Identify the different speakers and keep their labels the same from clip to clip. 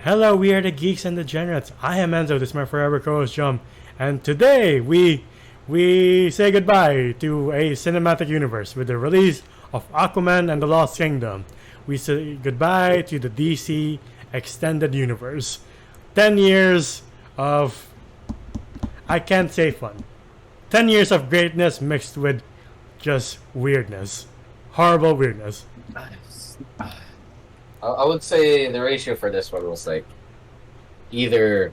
Speaker 1: Hello, we are the Geeks and Degenerates. I am Enzo, this is my forever co-host Jum, and today we say goodbye to a cinematic universe with the release of Aquaman and the Lost Kingdom. We say goodbye to the DC Extended Universe. 10 years of, I can't say fun. 10 years of greatness mixed with just weirdness. Horrible weirdness.
Speaker 2: I would say the ratio for this one was like either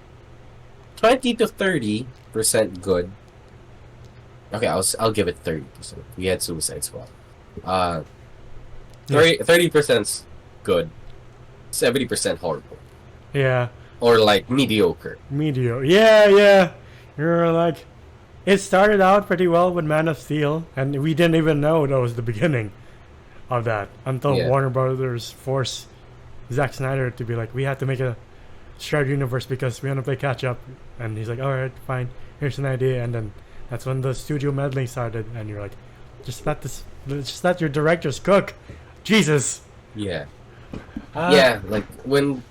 Speaker 2: 20 to 30% good. Okay, I'll give it 30%. We had Suicide Squad. 30% good, 70% horrible.
Speaker 1: Yeah.
Speaker 2: Or like mediocre.
Speaker 1: Yeah. You're like, it started out pretty well with Man of Steel, and we didn't even know that was the beginning of that until Warner Brothers forced Zack Snyder to be like, we have to make a shared universe because we want to play catch up. And he's like, all right, fine, here's an idea. And then that's when the studio meddling started, and you're like, just let your directors cook. Jesus.
Speaker 2: Yeah. Yeah, like when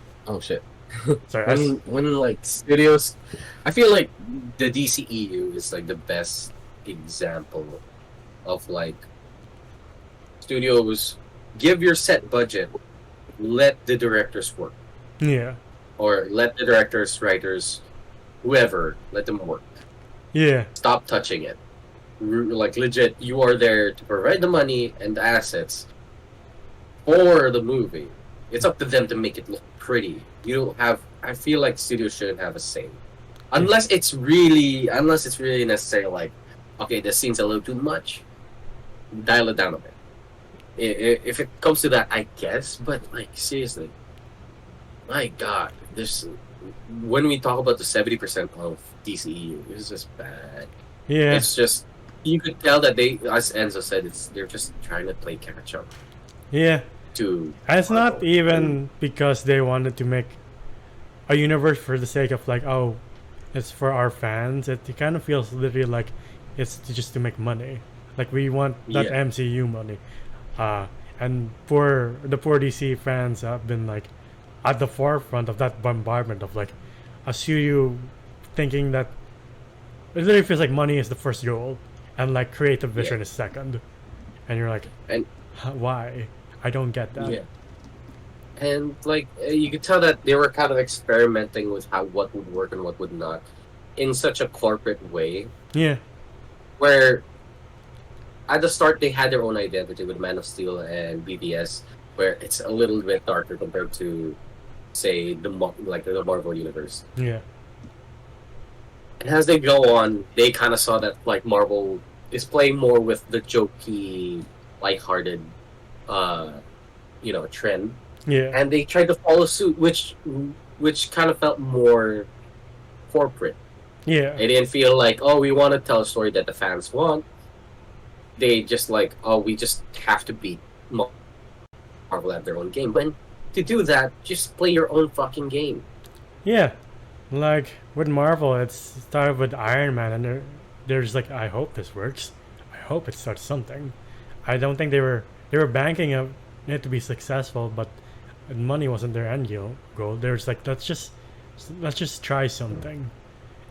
Speaker 1: Sorry.
Speaker 2: when like studios, I feel like the DCEU is like the best example of like studios give your set budget, let the directors work.
Speaker 1: Yeah.
Speaker 2: Or let the directors, writers, whoever, let them work.
Speaker 1: Yeah.
Speaker 2: Stop touching it. Like legit, you are there to provide the money and the assets for the movie. It's up to them to make it look pretty. You don't have. I feel like studios shouldn't have a say, unless it's really necessary. Like, okay, this scene's a little too much. Dial it down a bit. If it comes to that, I guess. But like seriously, my God, this when we talk about the 70% of DCEU, it's just bad.
Speaker 1: Yeah.
Speaker 2: It's just you could tell that they, as Enzo said, they're just trying to play catch up.
Speaker 1: Yeah.
Speaker 2: And
Speaker 1: it's not even because they wanted to make a universe for the sake of like, oh, it's for our fans. It kind of feels literally like it's just to make money. Like we want that MCU money. And for the poor DC fans have been like at the forefront of that bombardment of like a studio thinking that it literally feels like money is the first goal and like creative vision is second. And you're like, why? I don't get that.
Speaker 2: Yeah. And like you could tell that they were kind of experimenting with what would work and what would not in such a corporate way.
Speaker 1: Yeah.
Speaker 2: Where at the start they had their own identity with Man of Steel and BVS, where it's a little bit darker compared to say the Marvel universe.
Speaker 1: Yeah.
Speaker 2: And as they go on, they kind of saw that like Marvel is playing more with the jokey, lighthearted trend.
Speaker 1: Yeah.
Speaker 2: And they tried to follow suit, which kind of felt more corporate.
Speaker 1: Yeah.
Speaker 2: They didn't feel like, oh, we want to tell a story that the fans want. They just like, oh, we just have to beat Marvel at their own game. But to do that, just play your own fucking game.
Speaker 1: Yeah. Like with Marvel, it started with Iron Man, and there's like, I hope this works. I hope it starts something. I don't think they were banking on it to be successful, but money wasn't their end goal. There's like, let's just try something,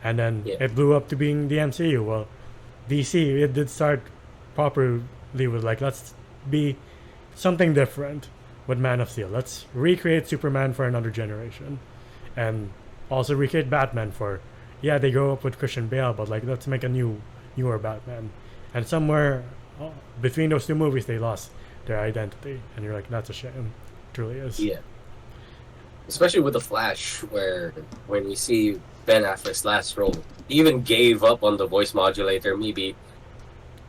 Speaker 1: and then it blew up to being the MCU. Well, DC, it did start properly with like, let's be something different with Man of Steel. Let's recreate Superman for another generation, and also recreate Batman for, they go up with Christian Bale, but like let's make a newer Batman. And somewhere between those two movies, they lost their identity, and you're like, that's a shame. It truly is.
Speaker 2: Yeah. Especially with the Flash, where when we see Ben Affleck's last role, he even gave up on the voice modulator. Maybe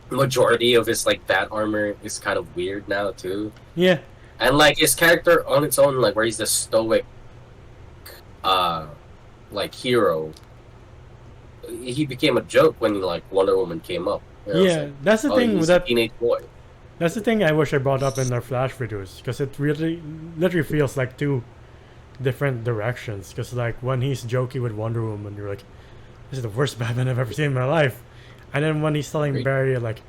Speaker 2: majority of his like bat armor is kind of weird now too.
Speaker 1: Yeah.
Speaker 2: And like his character on its own, like where he's the stoic, like hero, he became a joke when like Wonder Woman came up.
Speaker 1: That's the thing with that
Speaker 2: teenage boy.
Speaker 1: That's the thing I wish I brought up in our Flash videos, because it really literally feels like two different directions. Because like when he's jokey with Wonder Woman, you're like, this is the worst Batman I've ever seen in my life. And then when he's telling Barry like,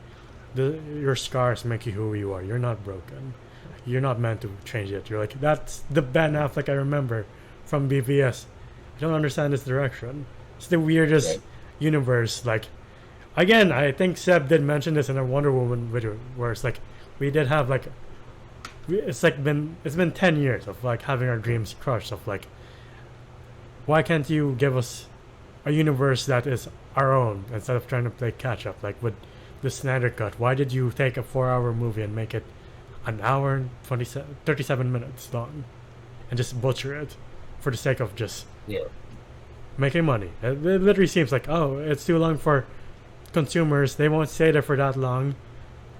Speaker 1: your scars make you who you are. You're not broken. You're not meant to change it. You're like, that's the Ben Affleck I remember from BVS. I don't understand this direction. It's the weirdest
Speaker 2: Right.
Speaker 1: universe. Like, again, I think Seb did mention this in a Wonder Woman video, where it's like we did have like it's been 10 years of like having our dreams crushed. Of like, why can't you give us a universe that is our own instead of trying to play catch up? Like with the Snyder Cut, why did you take a 4-hour movie and make it an hour and 37 minutes long and just butcher it for the sake of just
Speaker 2: Yeah.
Speaker 1: making money? It literally seems like, oh, it's too long for consumers. They won't stay there for that long.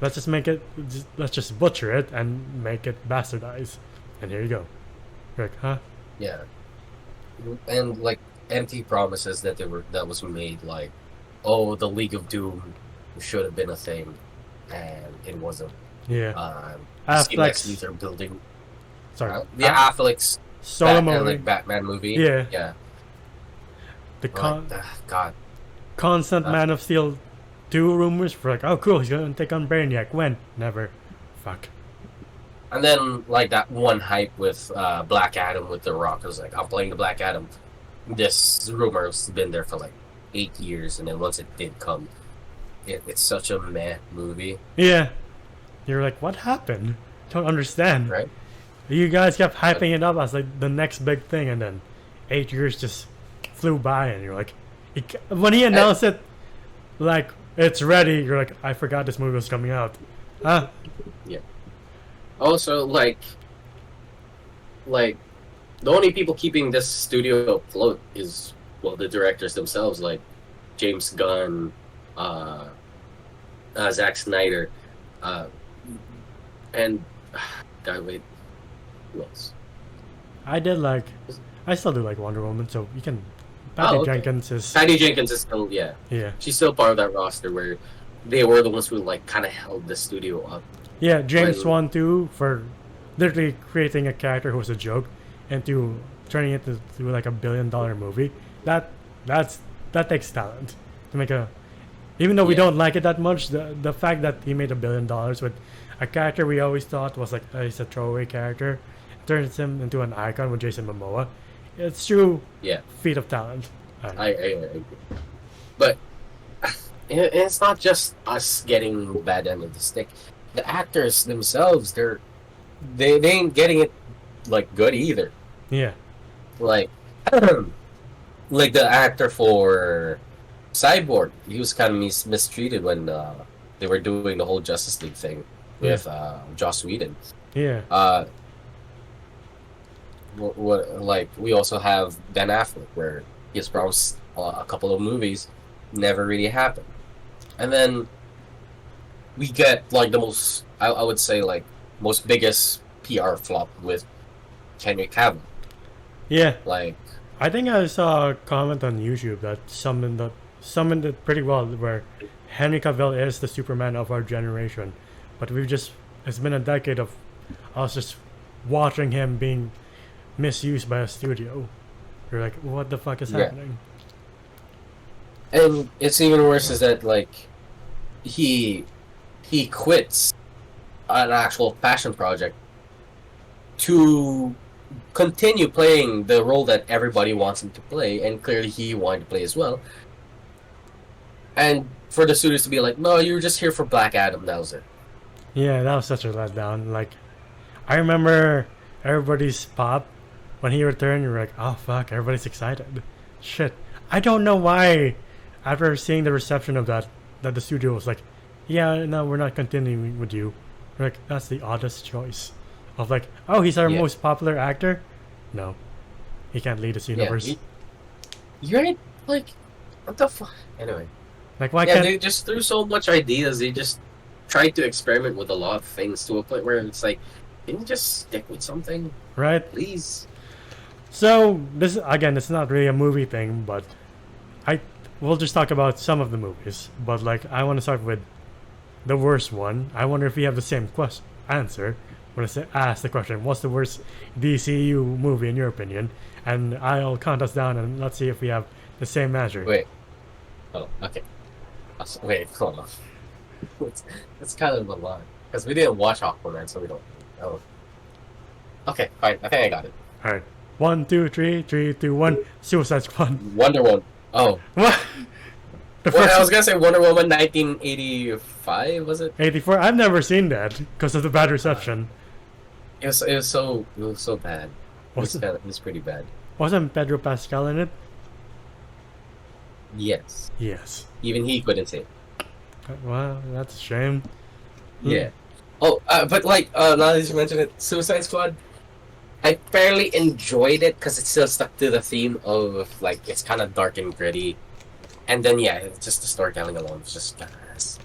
Speaker 1: Let's just make it. Let's just butcher it and make it bastardized. And here you go. You're like, huh?
Speaker 2: Yeah. And like empty promises that was made, like, oh, the League of Doom should have been a thing, and it wasn't.
Speaker 1: Yeah.
Speaker 2: See Lex
Speaker 1: Affleck's.
Speaker 2: Luthor building.
Speaker 1: Sorry.
Speaker 2: The Affleck's
Speaker 1: Solo
Speaker 2: Batman,
Speaker 1: movie.
Speaker 2: like Batman movie.
Speaker 1: Yeah.
Speaker 2: Yeah.
Speaker 1: The
Speaker 2: God.
Speaker 1: constant Man of Steel 2 rumors for like, oh cool, he's gonna take on Brainiac. When? Never. Fuck.
Speaker 2: And then like that one hype with Black Adam with The Rock. I was like, I'm playing the Black Adam. This rumor's been there for like 8 years, and then once it did come, it's such a meh movie.
Speaker 1: Yeah. You're like, what happened? Don't understand.
Speaker 2: Right?
Speaker 1: You guys kept hyping it up as like the next big thing, and then 8 years just flew by, and you're like, when he announced it, like it's ready, you're like, I forgot this movie was coming out. Huh?
Speaker 2: Yeah. Also, like the only people keeping this studio afloat is, well, the directors themselves, like James Gunn, Zack Snyder, and God, wait, who else?
Speaker 1: I still do like Wonder Woman, so you can.
Speaker 2: Oh,
Speaker 1: Patty
Speaker 2: okay.
Speaker 1: Jenkins is.
Speaker 2: Patty Jenkins is still, yeah,
Speaker 1: Yeah.
Speaker 2: she's still part of that roster where they were the ones who like kind of held the studio up.
Speaker 1: Yeah, James
Speaker 2: When-
Speaker 1: Wan too, for literally creating a character who was a joke into turning it to like $1 billion movie. That takes talent to make a. Even though we
Speaker 2: Yeah.
Speaker 1: don't like it that much, the fact that he made $1 billion with a character we always thought was like he's a throwaway character, turns him into an icon with Jason Momoa. It's true
Speaker 2: Yeah,
Speaker 1: feat of talent.
Speaker 2: I agree. But it's not just us getting the bad end of the stick. The actors themselves, they ain't getting it like good either.
Speaker 1: Yeah.
Speaker 2: Like like the actor for Cyborg, he was kind of mistreated when they were doing the whole Justice League thing with Joss Whedon.
Speaker 1: Yeah.
Speaker 2: Like we also have Ben Affleck, where he has promised a couple of movies, never really happened, and then we get like the most, I would say, like most biggest PR flop with Henry Cavill.
Speaker 1: Yeah.
Speaker 2: Like,
Speaker 1: I think I saw a comment on YouTube that summoned it pretty well, where Henry Cavill is the Superman of our generation, but it's been a decade of us just watching him being misused by a studio. You're like, what the fuck is
Speaker 2: Yeah.
Speaker 1: happening?
Speaker 2: and it's even worse is that like he quits an actual passion project to continue playing the role that everybody wants him to play, and clearly he wanted to play as well. And for the studios to be like, no, you were just here for Black Adam, that was it.
Speaker 1: Yeah, that was such a letdown. Like, I remember everybody's pop when he returned. You were like, oh fuck, everybody's excited. Shit, I don't know why. After seeing the reception of that the studio was like, yeah, no, we're not continuing with you. We're like, that's the oddest choice. Of like, oh, he's our
Speaker 2: Yeah.
Speaker 1: most popular actor. No, he can't lead this universe.
Speaker 2: You're right. Like, what the fuck? Anyway.
Speaker 1: Like, why
Speaker 2: Yeah,
Speaker 1: can't?
Speaker 2: they just threw so much ideas. They just tried to experiment with a lot of things to a point where it's like, can you just stick with something,
Speaker 1: Right.
Speaker 2: please?
Speaker 1: So this again, it's not really a movie thing, but we'll just talk about some of the movies. But like, I want to start with the worst one. I wonder if we have the same answer when I ask the question, "What's the worst DCU movie in your opinion?" And I'll count us down, and let's see if we have the same answer.
Speaker 2: Wait. Oh, okay. Wait, hold on. It's kind of a lie. Because we didn't watch Aquaman, so we don't know. Okay, fine. I think I got it.
Speaker 1: All right. 1, 2, 3, 3, 2, 1. Suicide Squad.
Speaker 2: Wonder Woman. Oh,
Speaker 1: What? The
Speaker 2: well,
Speaker 1: first
Speaker 2: I was gonna say Wonder Woman 1985. Was it?
Speaker 1: 84. I've never seen that because of the bad reception.
Speaker 2: It was so bad.
Speaker 1: Wasn't
Speaker 2: It was pretty bad.
Speaker 1: wasn't Pedro Pascal in it?
Speaker 2: Yes.
Speaker 1: Yes.
Speaker 2: Even he couldn't say it.
Speaker 1: Wow, that's a shame.
Speaker 2: Yeah. Oh, but like now that you mentioned it, Suicide Squad, I fairly enjoyed it because it still stuck to the theme of like it's kind of dark and gritty, and then yeah, it's just the storytelling alone was just badass.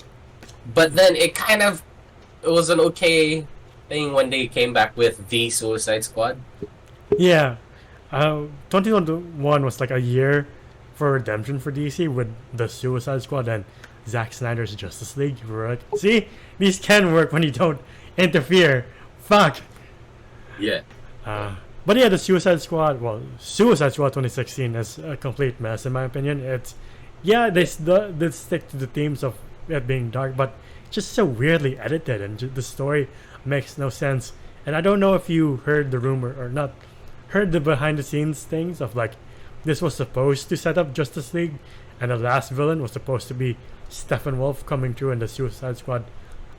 Speaker 2: But then it was an okay thing when they came back with the Suicide Squad.
Speaker 1: Yeah. 2021 was like a year for redemption for DC with the Suicide Squad and Zack Snyder's Justice League. We're like, see, these can work when you don't interfere. Fuck.
Speaker 2: Yeah.
Speaker 1: But yeah, the Suicide Squad. Well, Suicide Squad 2016 is a complete mess in my opinion. It's they stick to the themes of it being dark, but just so weirdly edited, and the story makes no sense. And I don't know if you heard the rumor or not. Heard the behind the scenes things of like this was supposed to set up Justice League, and the last villain was supposed to be Steppenwolf coming through in the Suicide Squad,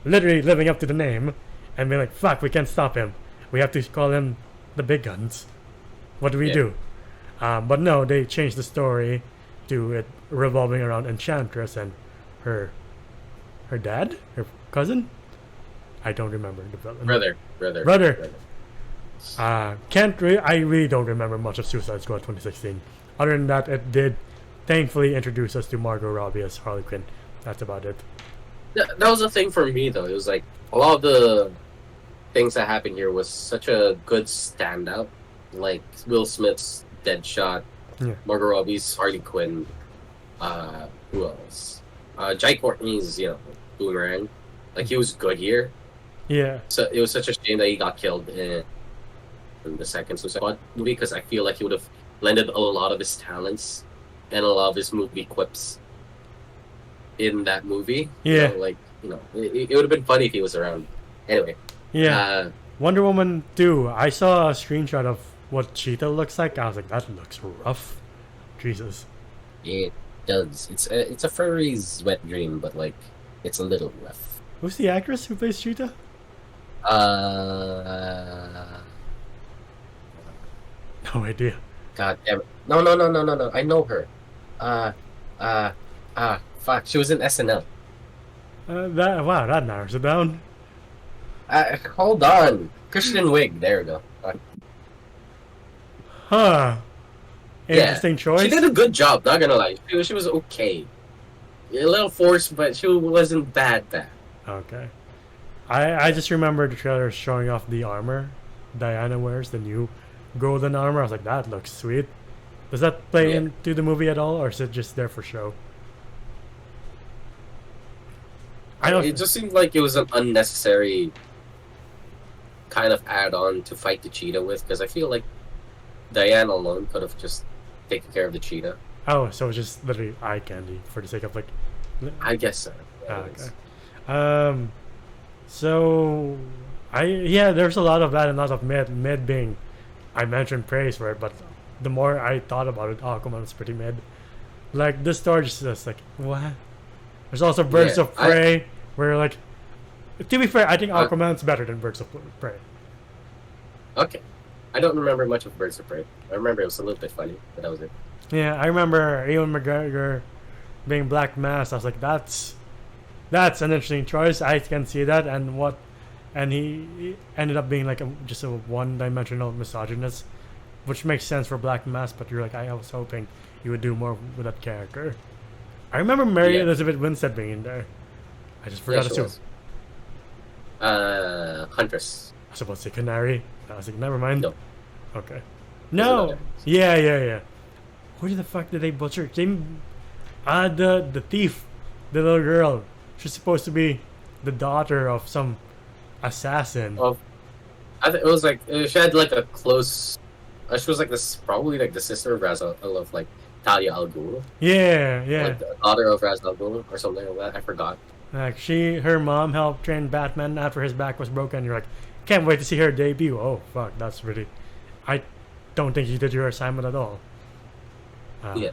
Speaker 1: literally living up to the name, and be like, "Fuck, we can't stop him. We have to call him the big guns. What do we do?" But no, they changed the story to it revolving around Enchantress and her dad, her cousin. I don't remember the villain. Brother. I really don't remember much of Suicide Squad 2016. Other than that, it did thankfully introduce us to Margot Robbie as Harley Quinn. That's about it.
Speaker 2: That was the thing for me though. It was like a lot of the things that happened here was such a good standout. Like Will Smith's Deadshot,
Speaker 1: Yeah.
Speaker 2: Margot Robbie's Harley Quinn. Who else? Jai Courtney's Boomerang. Like he was good here.
Speaker 1: Yeah.
Speaker 2: So it was such a shame that he got killed in the second Suicide Squad movie because I feel like he would have lended a lot of his talents and a lot of his movie quips in that movie.
Speaker 1: Yeah.
Speaker 2: It would have been funny if he was around. Anyway.
Speaker 1: Yeah. Wonder Woman 2. I saw a screenshot of what Cheetah looks like. I was like, that looks rough. Jesus.
Speaker 2: It does. It's a furry's wet dream, but like it's a little rough.
Speaker 1: Who's the actress who plays Cheetah? No idea.
Speaker 2: God damn it. No. I know her. Fuck. She was in SNL.
Speaker 1: That narrows it down.
Speaker 2: Hold on. Kristen Wiig. There we go.
Speaker 1: Huh. Interesting choice.
Speaker 2: She did a good job, not gonna lie. She was okay. A little forced, but she wasn't bad.
Speaker 1: Okay. I just remember the trailer showing off the armor Diana wears, the new golden armor. I was like, that looks sweet. Does that play into the movie at all, or is it just there for show?
Speaker 2: It just seemed like it was an unnecessary kind of add-on to fight the cheetah with, because I feel like Diana alone could have just taken care of the cheetah.
Speaker 1: Oh, so it's just literally eye candy for the sake of like.
Speaker 2: I guess so.
Speaker 1: Okay. So there's a lot of that and a lot of mid being. I mentioned praise for it, but the more I thought about it, Aquaman is pretty mid. Like this story just like what? There's also Birds of Prey, where like, to be fair, I think Aquaman's better than Birds of Prey.
Speaker 2: Okay, I don't remember much of Birds of Prey. I remember it was a little bit funny, but that was it.
Speaker 1: Yeah, I remember Ewan McGregor being Black Mass. I was like, that's an interesting choice. I can see that, and he ended up being like just a one-dimensional misogynist, which makes sense for Black Mass. But you're like, I was hoping you would do more with that character. I remember Mary Elizabeth Winstead being in there. I just forgot to say.
Speaker 2: Huntress.
Speaker 1: I was supposed to say Canary. I was like, never mind.
Speaker 2: No.
Speaker 1: Okay. No. Yeah. Who the fuck did they butcher? The thief, the little girl. She's supposed to be the daughter of some assassin.
Speaker 2: It was like she had like a close. She was like this, probably like the sister of Ra's of like Talia al Ghul.
Speaker 1: Yeah.
Speaker 2: Like the daughter of Ra's al Ghul or something like that. I forgot.
Speaker 1: Like her mom helped train Batman after his back was broken. You're like, can't wait to see her debut. Oh fuck, that's really. don't think you did your assignment at all.
Speaker 2: Yeah.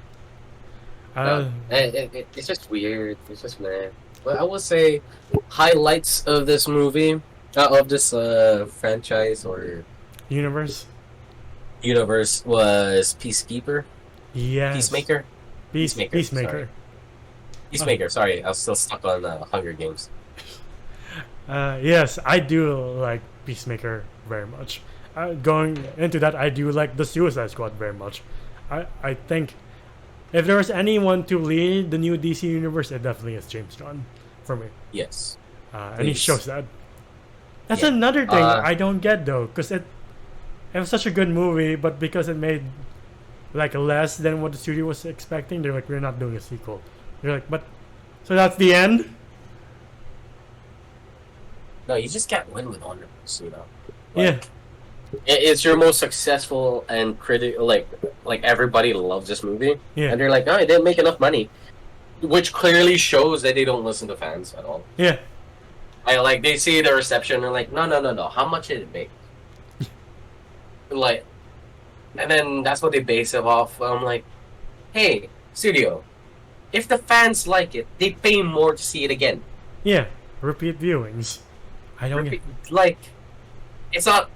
Speaker 1: Uh,
Speaker 2: It's just weird. It's just meh. But I will say, highlights of this movie, of this franchise or
Speaker 1: universe.
Speaker 2: universe was Peacekeeper,
Speaker 1: Yes.
Speaker 2: Peacemaker,
Speaker 1: Peacemaker.
Speaker 2: Sorry. Peacemaker. Sorry, I was still stuck on Hunger Games.
Speaker 1: Yes, I do like Peacemaker very much. Going into that, I do like the Suicide Squad very much. I think if there was anyone to lead the new DC universe, it definitely is James Gunn for me.
Speaker 2: Yes.
Speaker 1: And he
Speaker 2: Please.
Speaker 1: shows that. That's
Speaker 2: Yeah.
Speaker 1: another thing I don't get though, because it was such a good movie, but because it made like less than what the studio was expecting, they're like, we're not doing a sequel. They're like, but so that's the end?
Speaker 2: No, you just can't win with honors, you know.
Speaker 1: Yeah.
Speaker 2: It's your most successful and like everybody loves this movie,
Speaker 1: Yeah.
Speaker 2: and they're like, oh, it didn't make enough money, which clearly shows that they don't listen to fans at all.
Speaker 1: Yeah.
Speaker 2: Like they see the reception, they're like, no, how much did it make? Like, and then that's what they base it off. I'm like, hey, studio, if the fans like it, they pay more to see it again.
Speaker 1: Yeah. Repeat viewings. I don't get.
Speaker 2: Like, it's not.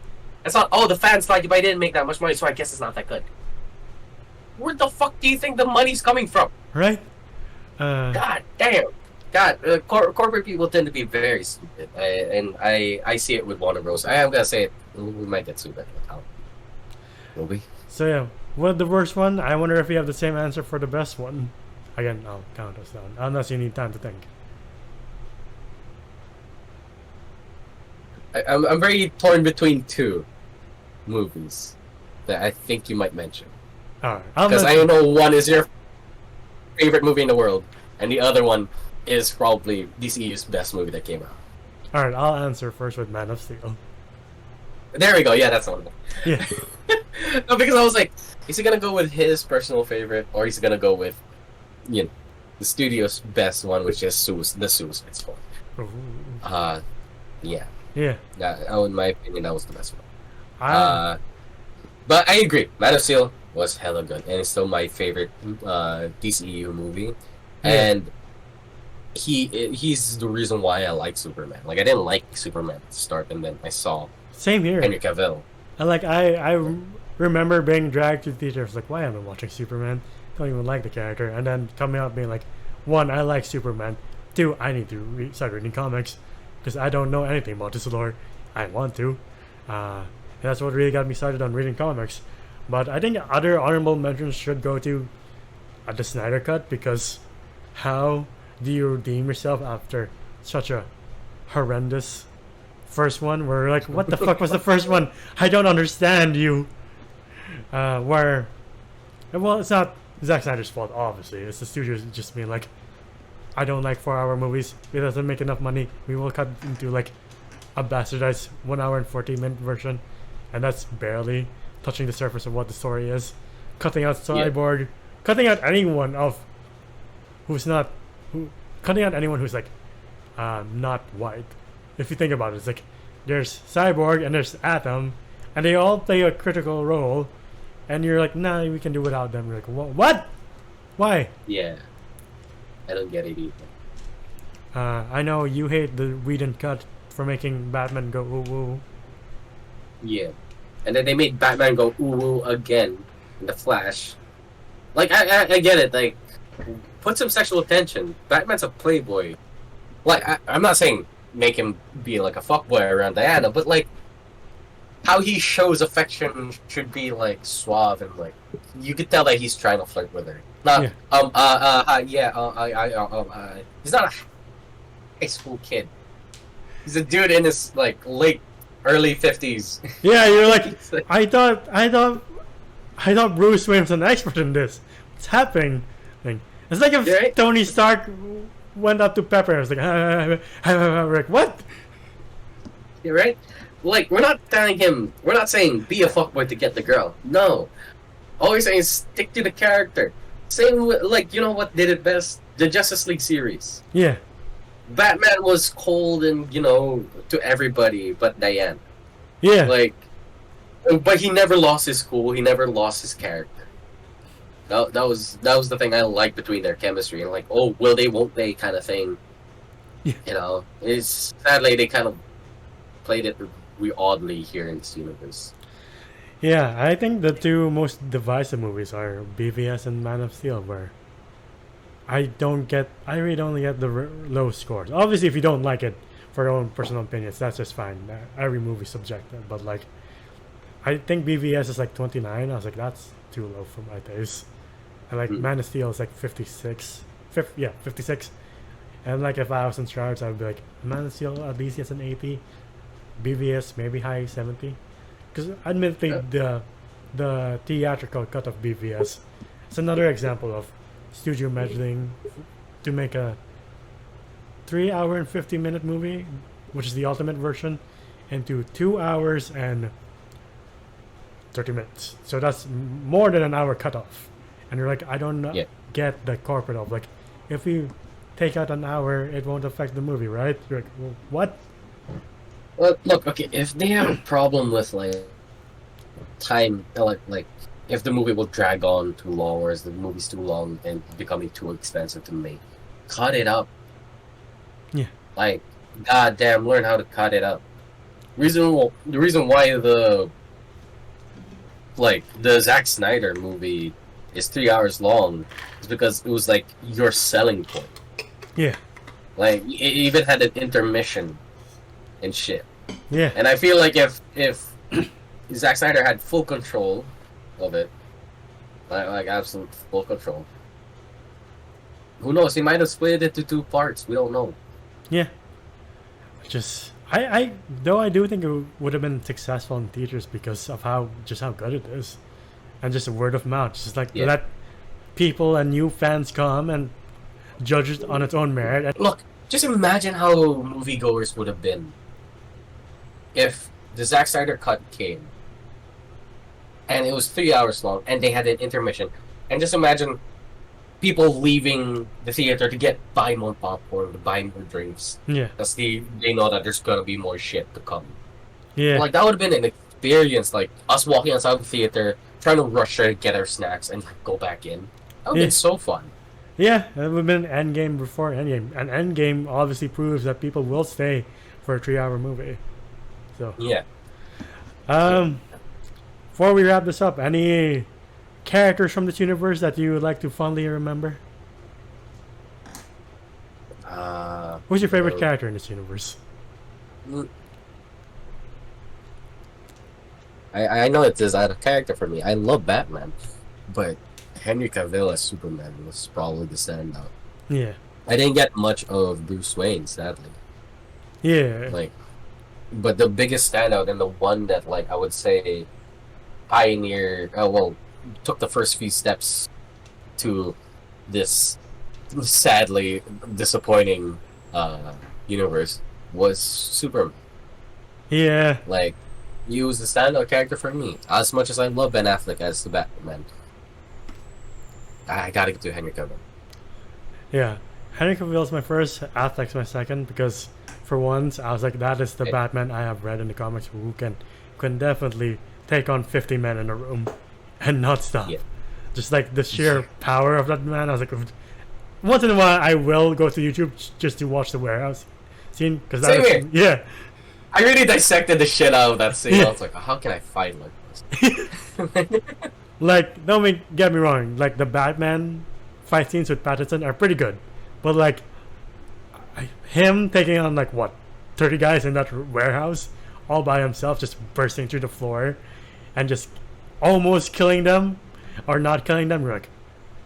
Speaker 2: Oh, the fans like it, but I didn't make that much money, so I guess it's not that good. Where the fuck do you think the money's coming from?
Speaker 1: Right?
Speaker 2: God damn. God, corporate people tend to be very stupid, and I see it with Warner Bros. I am gonna say it. We might get sued. Will we?
Speaker 1: So yeah, what the worst one? I wonder if you have the same answer for the best one. Again, I'll count us down unless you need time to think.
Speaker 2: I'm very torn between two movies that I think you might mention.
Speaker 1: Alright,
Speaker 2: Because I know one is your favorite movie in the world, and the other one is probably DCU's best movie that came out.
Speaker 1: Alright, I'll answer first with Man of Steel.
Speaker 2: There we go. Yeah, that's the one.
Speaker 1: Yeah.
Speaker 2: No, because I was like, is he gonna go with his personal favorite, or is he gonna go with, you know, the studio's best one, which is the Suicide Squad?
Speaker 1: Ooh.
Speaker 2: Yeah.
Speaker 1: Yeah.
Speaker 2: In my opinion, that was the best one.
Speaker 1: I,
Speaker 2: But I agree. Man of Steel was hella good, and it's still my favorite DCEU movie.
Speaker 1: Yeah.
Speaker 2: And he's the reason why I like Superman. Like, I didn't like Superman at the start, and then I saw
Speaker 1: same here.
Speaker 2: Henry Cavill.
Speaker 1: And like I remember being dragged to the theater. I was like, why am I watching Superman? Don't even like the character. And then coming out being like, one, I like Superman. Two, I need to start reading comics because I don't know anything about this lore. I want to. And that's what really got me started on reading comics. But I think other honorable mentions should go to the Snyder Cut, because how do you redeem yourself after such a horrendous first one? Where like, what the fuck was the first one? I don't understand you. Well, it's not Zack Snyder's fault, obviously. It's the studios just being like, I don't like 4-hour movies. It doesn't make enough money. We will cut into like a bastardized 1 hour and 40-minute version, and that's barely touching the surface of what the story is. Cutting out Cyborg, cutting out anyone who's like not white. If you think about it, it's like there's Cyborg and there's Atom, and they all play a critical role, and you're like, nah, we can do without them. You're like, what? Why?
Speaker 2: Yeah. I don't get it either.
Speaker 1: I know you hate the Whedon cut for making Batman go ooh woo.
Speaker 2: Yeah. And then they made Batman go ooh woo again in The Flash. Like, I get it. Like, put some sexual tension. Batman's a playboy. Like, I'm not saying make him be like a fuckboy around Diana, but like, how he shows affection should be like suave and like, you could tell that he's trying to flirt with her. Not, he's not a high school kid. He's a dude in his like early 50s.
Speaker 1: Yeah, you're like, I thought Bruce Wayne was an expert in this. What's happening? It's like if
Speaker 2: right?
Speaker 1: Tony Stark went up to Pepper and was like, like, what?
Speaker 2: You're right. Like, we're not saying be a fuckboy to get the girl. No. All we're saying is stick to the character. Same with, like, you know what did it best? The Justice League series.
Speaker 1: Yeah.
Speaker 2: Batman was cold and, you know, to everybody but Diane.
Speaker 1: Yeah.
Speaker 2: Like, But he never lost his cool. He never lost his character. That was the thing I liked between their chemistry, and like, oh, will they, won't they, kind of thing.
Speaker 1: Yeah.
Speaker 2: You know, it's sadly they kind of played it oddly here in this universe.
Speaker 1: Yeah, I think the two most divisive movies are BVS and Man of Steel, where I really don't get the low scores. Obviously, if you don't like it for your own personal opinions, that's just fine. Every movie's subjective, but like, I think BVS is like 29. I was like, that's too low for my taste. And like
Speaker 2: Mm.
Speaker 1: Man of Steel is like 56. 56. And like if I was in charge, I'd be like, Man of Steel at least gets an 80. BVS maybe high 70. Because admittedly, the theatrical cut of BVS is another example of studio meddling to make a 3 hour and 50-minute movie, which is the ultimate version, into 2 hours and 30 minutes. So that's more than an hour cut off. And you're like, I don't
Speaker 2: Yeah.
Speaker 1: get the corporate of like, if we take out an hour, it won't affect the movie, right? You're like, well, what?
Speaker 2: Well, look, okay, if they have a problem with like time, like if the movie will drag on too long, or is the movie's too long and becoming too expensive to make, cut it up.
Speaker 1: Yeah.
Speaker 2: Like, goddamn, learn how to cut it up. The reason why the Zack Snyder movie is 3 hours long is because it was like your selling point.
Speaker 1: Yeah.
Speaker 2: Like, it even had an intermission and shit.
Speaker 1: Yeah.
Speaker 2: And I feel like if Zack Snyder had full control of it, like absolute full control, who knows? He might have split it into two parts. We don't know.
Speaker 1: Yeah. Just I though I do think it would have been successful in theaters because of how good it is, and just word of mouth. Just like
Speaker 2: Yeah.
Speaker 1: let people and new fans come and judge it on its own merit. And
Speaker 2: Look, just imagine how moviegoers would have been if the Zack Snyder cut came and it was 3 hours long and they had an intermission. And just imagine people leaving the theater to buy more popcorn, to buy more drinks.
Speaker 1: yeah,
Speaker 2: Because they know that there's gonna be more shit to come.
Speaker 1: yeah,
Speaker 2: Like, that would have been an experience, like us walking outside the theater, trying to rush to get our snacks and like, go back in. That would have
Speaker 1: Yeah.
Speaker 2: been so fun.
Speaker 1: yeah. It would have been Endgame before Endgame, and Endgame obviously proves that people will stay for a 3 hour movie. So
Speaker 2: Yeah.
Speaker 1: before we wrap this up, any characters from this universe that you would like to fondly remember? Who's your favorite character in this universe?
Speaker 2: I know it is out of character for me. I love Batman, but Henry Cavill as Superman was probably the standout.
Speaker 1: Yeah,
Speaker 2: I didn't get much of Bruce Wayne, sadly.
Speaker 1: yeah,
Speaker 2: Like, but the biggest standout and the one that, like, I would say took the first few steps to this sadly disappointing universe was Superman.
Speaker 1: yeah.
Speaker 2: Like, he was the standout character for me. As much as I love Ben Affleck as the Batman, I gotta get to Henry Cavill.
Speaker 1: Yeah, Henry Cavill is my first, Affleck's my second, because for once I was like, that is the
Speaker 2: Okay.
Speaker 1: Batman I have read in the comics who can definitely take on 50 men in a room and not stop.
Speaker 2: Yeah.
Speaker 1: Just like the sheer power of that man. I was like, once in a while I will go to YouTube just to watch the warehouse scene because
Speaker 2: Same here.
Speaker 1: yeah,
Speaker 2: I really dissected the shit out of that scene.
Speaker 1: Yeah.
Speaker 2: I was like, how can I fight like this?
Speaker 1: like get me wrong, like the Batman fight scenes with Pattinson are pretty good, but like him taking on like what 30 guys in that warehouse all by himself, just bursting through the floor and just almost killing them or not killing them. We're like,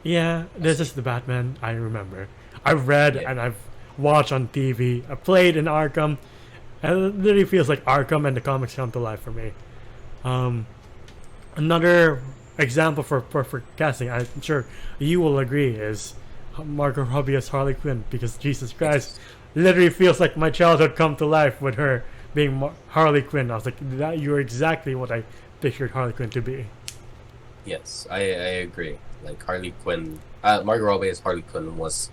Speaker 1: yeah, this is the Batman I remember. I've read and I've watched on TV. I played in Arkham, and it literally feels like Arkham and the comics come to life for me. Another example for perfect casting, I'm sure you will agree, is Margot Robbie as Harley Quinn, because Jesus Christ, literally feels like my childhood come to life with her being Harley Quinn. I was like, that you're exactly what I pictured Harley Quinn to be.
Speaker 2: Yes, I agree. Like, Harley Quinn, Margot Robbie as Harley Quinn was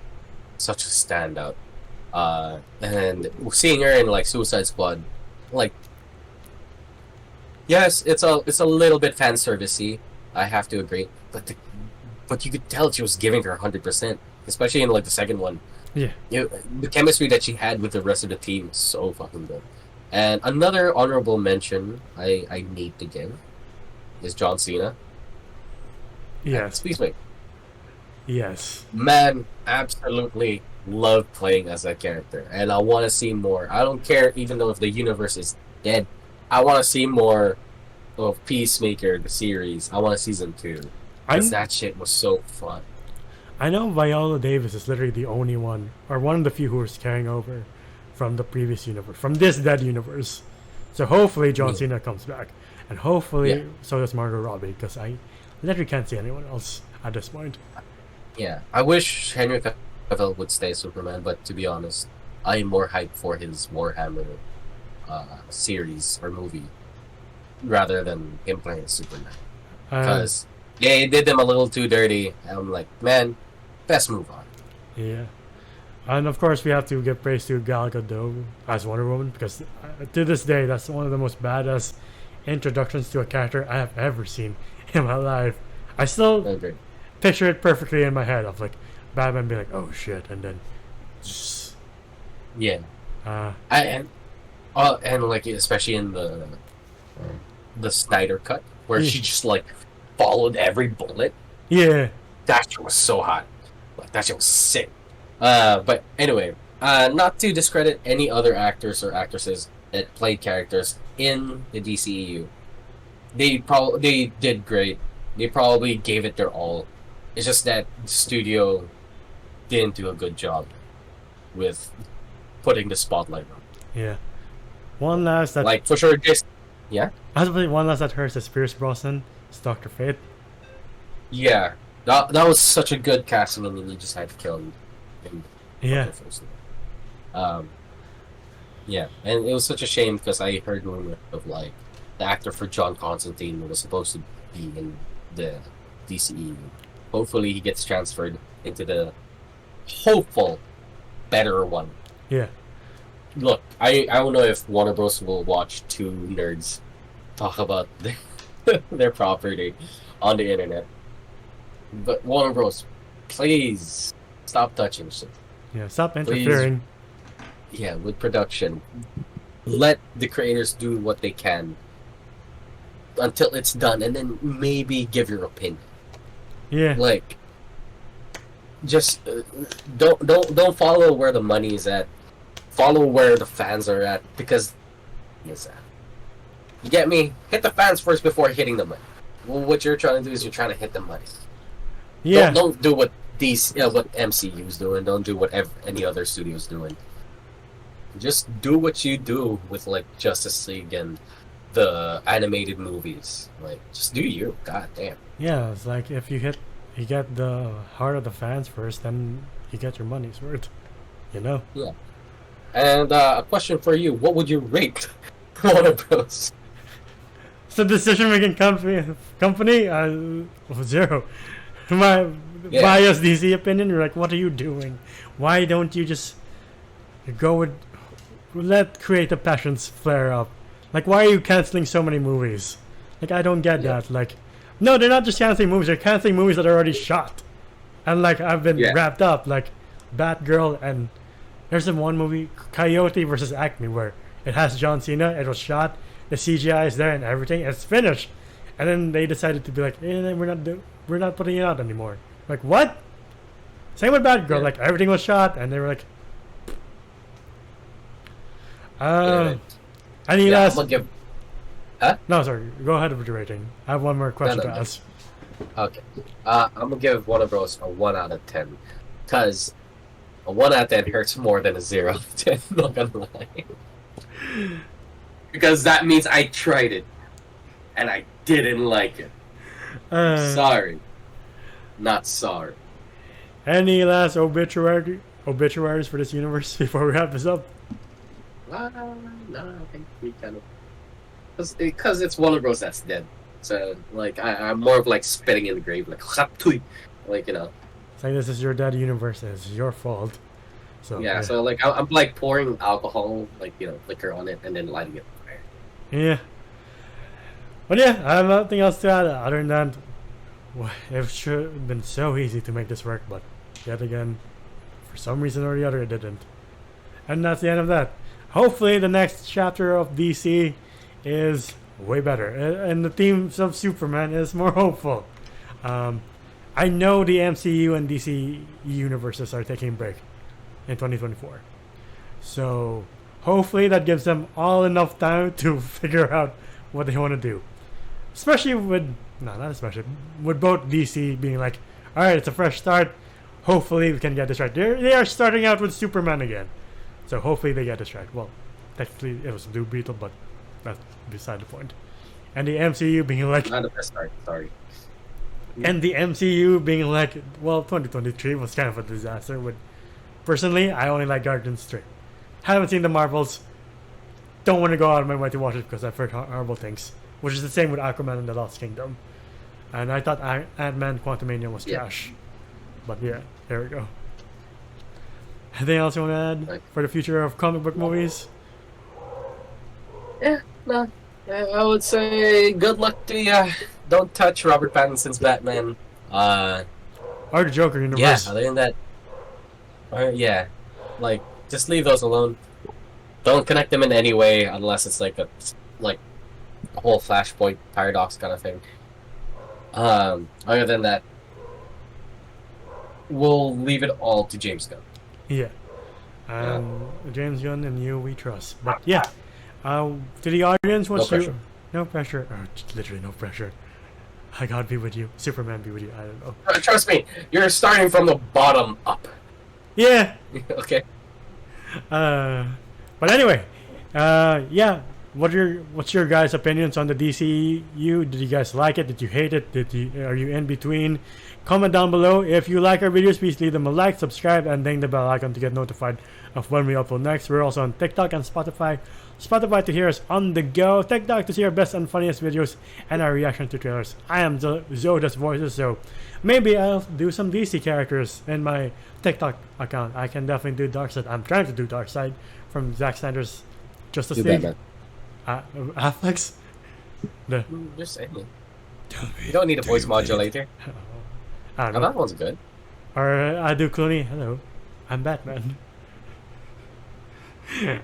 Speaker 2: such a standout. And seeing her in like Suicide Squad, like Yes, it's a little bit fan servicey. I have to agree, but you could tell she was giving her 100%, especially in like the second one.
Speaker 1: Yeah.
Speaker 2: The chemistry that she had with the rest of the team is so fucking good. And another honorable mention I need to give is John Cena.
Speaker 1: Yes.
Speaker 2: Please wait.
Speaker 1: Yes.
Speaker 2: Man, absolutely love playing as that character, and I want to see more. I don't care, even though if the universe is dead. I want to see more of Peacemaker, the series. I want a season 2 because that shit was so fun.
Speaker 1: I know Viola Davis is literally the only one, or one of the few who is carrying over from the previous universe, from this dead universe. So hopefully John Cena comes back, and hopefully so does Margot Robbie, because I literally can't see anyone else at this point.
Speaker 2: Yeah, I wish Henry Cavill would stay Superman, but to be honest, I'm more hyped for his Warhammer series or movie rather than him playing Superman. Because they did them a little too dirty, and I'm like, man, best move on.
Speaker 1: Yeah. And of course, we have to give praise to Gal Gadot as Wonder Woman, because to this day, that's one of the most badass introductions to a character I have ever seen in my life. I still picture it perfectly in my head of like Batman being like, "Oh shit," and then just,
Speaker 2: yeah. And like especially in the Snyder cut where she just like followed every bullet.
Speaker 1: Yeah,
Speaker 2: that shit was so hot. Like that shit was sick. But anyway, not to discredit any other actors or actresses that played characters in the DCEU. They did great. They probably gave it their all. It's just that the studio didn't do a good job with putting the spotlight on.
Speaker 1: Yeah. One last that
Speaker 2: like for sure just yeah.
Speaker 1: I was playing one last that hurts is Pierce Brosnan. It's Dr. Fate.
Speaker 2: Yeah. That was such a good casting, and then you just had to kill him.
Speaker 1: Yeah.
Speaker 2: Yeah, and it was such a shame because I heard rumor of like the actor for John Constantine was supposed to be in the DCEU. Hopefully, he gets transferred into the hopeful better one.
Speaker 1: Yeah.
Speaker 2: Look, I don't know if Warner Bros. Will watch two nerds talk about their property on the internet, but Warner Bros. Please stop touching shit.
Speaker 1: Yeah, stop interfering.
Speaker 2: Please. Yeah, with production. Let the creators do what they can until it's done, and then maybe give your opinion.
Speaker 1: Yeah.
Speaker 2: Like, just don't follow where the money is at. Follow where the fans are at, because you get me? Hit the fans first before hitting the money. Well, what you're trying to do is you're trying to hit the money.
Speaker 1: Yeah.
Speaker 2: Don't do what what MCU's doing. Don't do what any other studio's doing. Just do what you do with like Justice League and the animated movies. Like, just do you. God damn.
Speaker 1: Yeah, it's like if you get the heart of the fans first, then you get your money's worth. You know?
Speaker 2: Yeah. And a question for you: what would you rate Warner Bros?
Speaker 1: So decision-making company, 0. My biased DC opinion, you're like, what are you doing? Why don't you just go with let creative passions flare up? Like, why are you canceling so many movies? Like, I don't get that. Like, no, they're not just canceling movies; they're canceling movies that are already shot, and like I've been wrapped up, like Batgirl, and there's some one movie, Coyote versus Acme, where it has John Cena. It was shot, the CGI is there, and everything. It's finished, and then they decided to be like, we're not putting it out anymore. Like, what? Same with Batgirl. Yeah. Like, everything was shot, and they were like, any last?
Speaker 2: Huh?
Speaker 1: No, sorry. Go ahead with your rating. I have one more question to ask.
Speaker 2: Okay. I'm gonna give Warner Bros. A 1 out of 10, because a 1 out of 10 hurts more than a 0 out of 10. Not gonna lie. Because that means I tried it, and I didn't like it. Sorry. Not sorry.
Speaker 1: Any last obituaries for this universe before we wrap this up?
Speaker 2: No, I think we kind of... Because it's Warner Bros. That's dead. So, like, I'm more of, like, spitting in the grave. Like, you know.
Speaker 1: It's like, this is your dead universe, and it's your fault. So
Speaker 2: yeah, so, like, I'm, like, pouring alcohol, like, you know, liquor on it, and then lighting it on fire.
Speaker 1: Yeah. But yeah, I have nothing else to add other than that. It should have been so easy to make this work, but yet again, for some reason or the other, it didn't. And that's the end of that. Hopefully, the next chapter of DC is way better, and the themes of Superman is more hopeful. I know the MCU and DC universes are taking a break in 2024, so hopefully that gives them all enough time to figure out what they want to do. Especially with no, not especially with both DC being like, all right, it's a fresh start. Hopefully we can get this right. They are starting out with Superman again, so hopefully they get this right. Well, technically it was Blue Beetle, but that's beside the point. And the MCU being like,
Speaker 2: Not the best start. Sorry.
Speaker 1: and the MCU being like, well, 2023 was kind of a disaster. With personally, I only like Guardians 3. Haven't seen the Marvels. Don't want to go out of my way to watch it because I've heard horrible things. Which is the same with Aquaman and the Lost Kingdom. And I thought Ant-Man Quantumania was trash. But yeah, there we go. Anything else you want to add for the future of comic book movies?
Speaker 2: Yeah, no. I would say good luck to you. Don't touch Robert Pattinson's Batman.
Speaker 1: Or the Joker universe.
Speaker 2: Yeah, other than that, yeah, like just leave those alone. Don't connect them in any way unless it's like a whole Flashpoint paradox kind of thing. Other than that, we'll leave it all to James Gunn.
Speaker 1: Yeah. James Gunn and you we trust. But yeah. To the audience, what's
Speaker 2: No
Speaker 1: your
Speaker 2: pressure.
Speaker 1: no pressure? Literally no pressure. I God be with you. Superman be with you. I don't know.
Speaker 2: Trust me, you're starting from the bottom up.
Speaker 1: Yeah.
Speaker 2: Okay.
Speaker 1: But anyway, yeah. What's your guys' opinions on the DCU? Did you guys like it? Did you hate it? Are you in between? Comment down below. If you like our videos, please leave them a like, subscribe, and ding the bell icon to get notified of when we upload next. We're also on TikTok and Spotify. Spotify to hear us on the go. TikTok to see our best and funniest videos and our reaction to trailers. I am Zoda's voices, so maybe I'll do some DC characters in my TikTok account. I can definitely do Darkseid. I'm trying to do Darkseid from Zack Snyder's Justice
Speaker 2: Do
Speaker 1: League.
Speaker 2: Batman.
Speaker 1: Afflex? The
Speaker 2: Just saying. You don't need a voice modulator.
Speaker 1: I don't
Speaker 2: Oh,
Speaker 1: know.
Speaker 2: that one's good.
Speaker 1: Or I do Clooney. Hello, I'm Batman.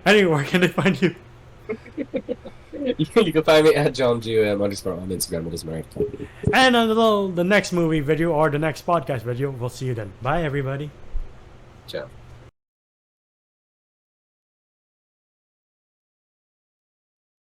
Speaker 1: Anyway, where can they find you?
Speaker 2: You can find me at JohnGUM _ on Instagram. It is my
Speaker 1: And until the next movie video or the next podcast video, we'll see you then. Bye, everybody.
Speaker 2: Ciao.